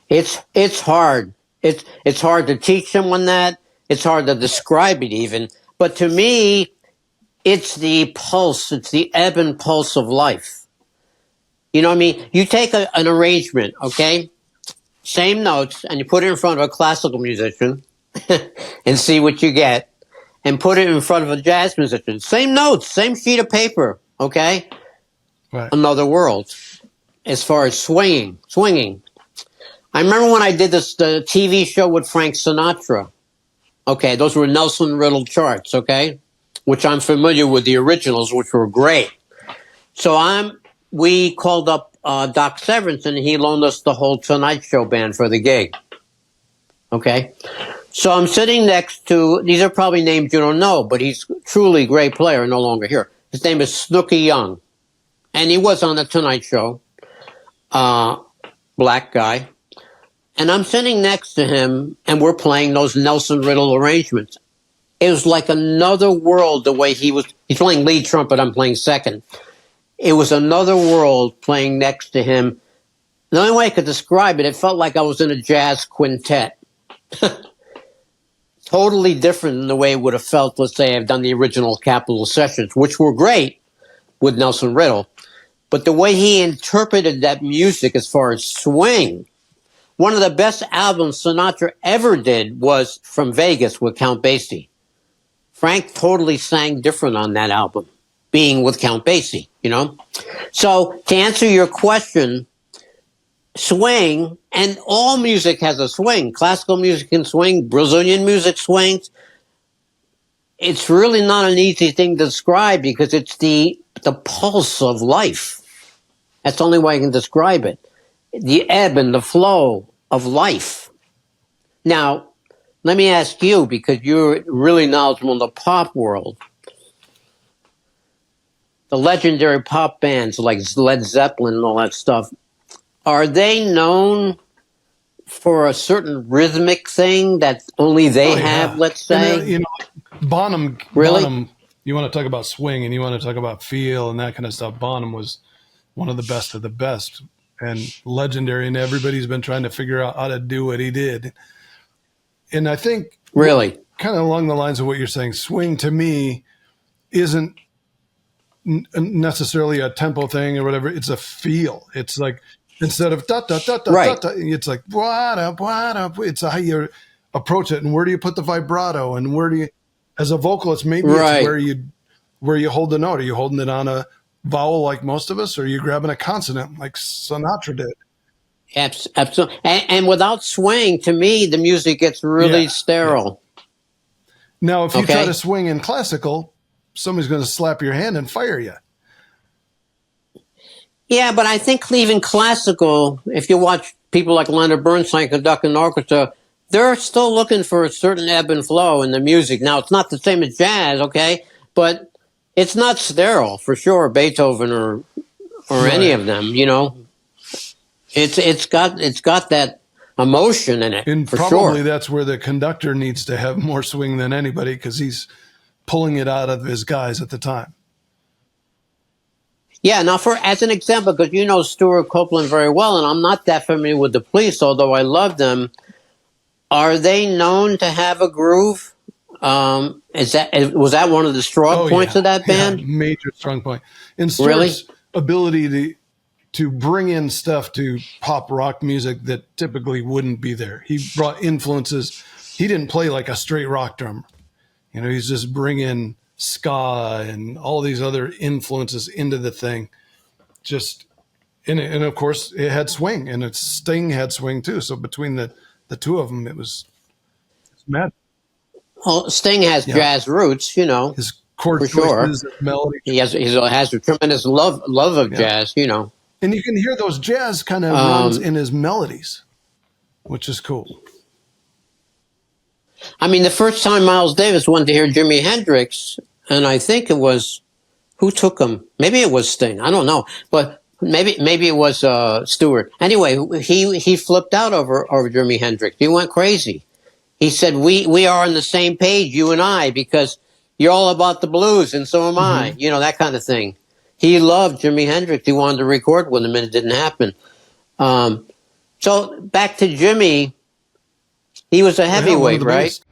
It's hard. It's hard to teach someone that. It's hard to describe it even. But to me, it's the pulse. It's the ebb and pulse of life. You know what I mean? You take an arrangement, okay? Same notes, and you put it in front of a classical musician and see what you get. And put it in front of a jazz musician. Same notes, same sheet of paper, okay? Right. Another world as far as swinging. I remember when I did the TV show with Frank Sinatra. Okay, those were Nelson Riddle charts, okay? Which I'm familiar with the originals, which were great. So we called up Doc Severance, and he loaned us the whole Tonight Show band for the gig. Okay? So I'm sitting next to, these are probably names you don't know, but he's truly a great player, no longer here. His name is Snooky Young. And he was on the Tonight Show. Black guy. And I'm sitting next to him, and we're playing those Nelson Riddle arrangements. It was like another world the way he's playing lead trumpet, I'm playing second. It was another world playing next to him. The only way I could describe it, it felt like I was in a jazz quintet. Totally different than the way it would have felt, let's say, I've done the original Capitol sessions, which were great with Nelson Riddle. But the way he interpreted that music as far as swing, one of the best albums Sinatra ever did was From Vegas with Count Basie. Frank totally sang different on that album, being with Count Basie, you know? So to answer your question, swing, and all music has a swing. Classical music can swing, Brazilian music swings. It's really not an easy thing to describe because it's the pulse of life. That's the only way I can describe it. The ebb and the flow of life. Now, let me ask you, because you're really knowledgeable in the pop world. The legendary pop bands like Led Zeppelin and all that stuff, are they known for a certain rhythmic thing that only they have, let's say? And, Bonham, really? Bonham, you want to talk about swing and you want to talk about feel and that kind of stuff. Bonham was one of the best and legendary, and everybody's been trying to figure out how to do what he did. And I think really kind of along the lines of what you're saying, swing to me isn't necessarily a tempo thing or whatever. It's a feel. It's like, instead of da da da da right. da, it's like blah, blah, blah. It's how you approach it, and where do you put the vibrato, and where do you, as a vocalist, maybe right. it's where you hold the note. Are you holding it on a vowel like most of us, or are you grabbing a consonant like Sinatra did? Absolutely. And without swing, to me, the music gets really sterile. Yeah. Now, if you try to swing in classical, somebody's going to slap your hand and fire you. Yeah, but I think even classical, if you watch people like Leonard Bernstein conduct an orchestra, they're still looking for a certain ebb and flow in the music. Now, it's not the same as jazz, okay? But it's not sterile, for sure, Beethoven or any of them, you know. It's got that emotion in it, and for probably sure. That's where the conductor needs to have more swing than anybody, because he's pulling it out of his guys at the time. Yeah, now as an example, because you know Stuart Copeland very well, and I'm not that familiar with the Police, although I love them. Are they known to have a groove? Was that one of the strong points of that band? Yeah, major strong point. And Stuart's ability to bring in stuff to pop rock music that typically wouldn't be there. He brought influences. He didn't play like a straight rock drummer. You know, he's just bringing ska and all these other influences into the thing. And of course it had swing, and Sting had swing too. So between the two of them, it's mad. Well, Sting has jazz roots, you know. His chord choices, his melody. He has a tremendous love of jazz, you know. And you can hear those jazz kind of runs in his melodies, which is cool. I mean, the first time Miles Davis went to hear Jimi Hendrix, and I think it was, who took him? Maybe it was Sting. I don't know. But maybe it was Stewart. Anyway, he flipped out over Jimi Hendrix. He went crazy. He said, we are on the same page, you and I, because you're all about the blues, and so am I. You know, that kind of thing. He loved Jimi Hendrix. He wanted to record with him, and it didn't happen. So back to Jimmy, he was a heavyweight, right? Biggest.